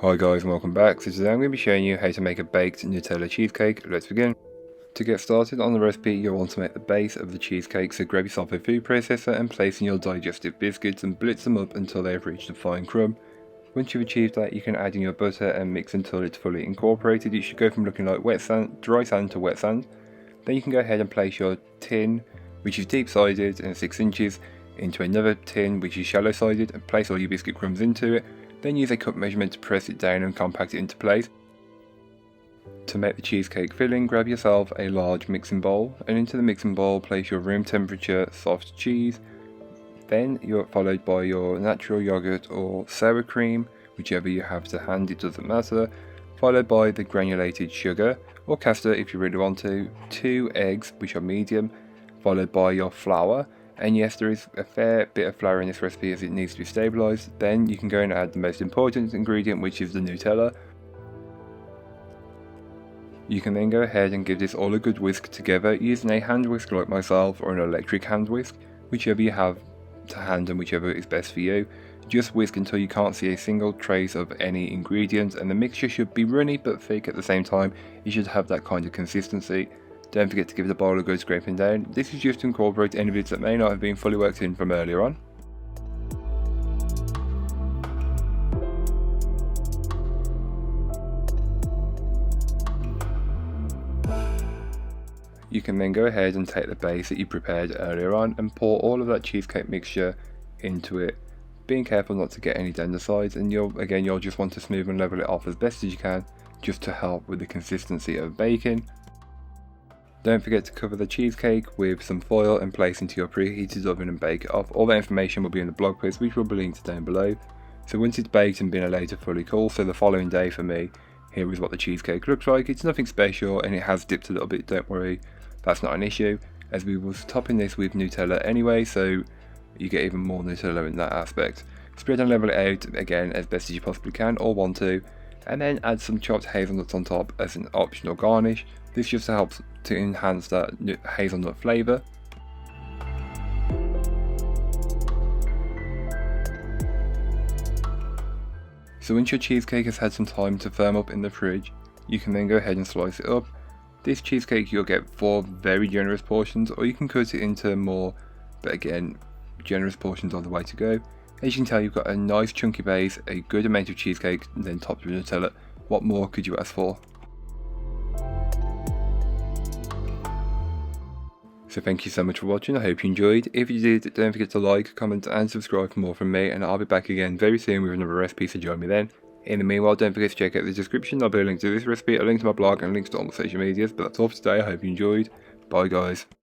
Hi guys and welcome back. So today I'm going to be showing you how to make a baked Nutella cheesecake. Let's begin. To get started on the recipe, you'll want to make the base of the cheesecake, so grab yourself a food processor and place in your digestive biscuits and blitz them up until they have reached a fine crumb. Once you've achieved that, you can add in your butter and mix until it's fully incorporated. It should go from looking like wet sand, dry sand to wet sand. Then you can go ahead and place your tin, which is deep sided and 6 inches, into another tin which is shallow sided, and place all your biscuit crumbs into it. Then use a cup measurement to press it down and compact it into place. To make the cheesecake filling, grab yourself a large mixing bowl, and into the mixing bowl place your room temperature soft cheese. Then you're followed by your natural yogurt or sour cream, whichever you have to hand, it doesn't matter. Followed by the granulated sugar or castor if you really want to, 2 eggs which are medium, followed by your flour. And yes, there is a fair bit of flour in this recipe as it needs to be stabilised. Then you can go and add the most important ingredient, which is the Nutella. You can then go ahead and give this all a good whisk together using a hand whisk like myself or an electric hand whisk, whichever you have to hand and whichever is best for you. Just whisk until you can't see a single trace of any ingredients, and the mixture should be runny but thick at the same time. You should have that kind of consistency. Don't forget to give the bowl a good scraping down. This is just to incorporate any bits that may not have been fully worked in from earlier on. You can then go ahead and take the base that you prepared earlier on and pour all of that cheesecake mixture into it, being careful not to get any down the sides, and you'll just want to smooth and level it off as best as you can, just to help with the consistency of baking. Don't forget to cover the cheesecake with some foil and place into your preheated oven and bake it off. All that information will be in the blog post, which will be linked down below. So once it's baked and been allowed to fully cool, so the following day for me, here is what the cheesecake looks like. It's nothing special and it has dipped a little bit, don't worry, that's not an issue, as we was topping this with Nutella anyway, so you get even more Nutella in that aspect. Spread and level it out again as best as you possibly can or want to, and then add some chopped hazelnuts on top as an optional garnish. This just helps to enhance that hazelnut flavour. So once your cheesecake has had some time to firm up in the fridge, you can then go ahead and slice it up. This cheesecake you'll get 4 very generous portions, or you can cut it into more, but again, generous portions are the way to go. As you can tell, you've got a nice chunky base, a good amount of cheesecake, and then topped with Nutella. What more could you ask for? So thank you so much for watching, I hope you enjoyed. If you did, don't forget to like, comment and subscribe for more from me, and I'll be back again very soon with another recipe, so join me then. In the meanwhile, don't forget to check out the description, there'll be a link to this recipe, a link to my blog and links to all my social medias. But that's all for today, I hope you enjoyed. Bye guys.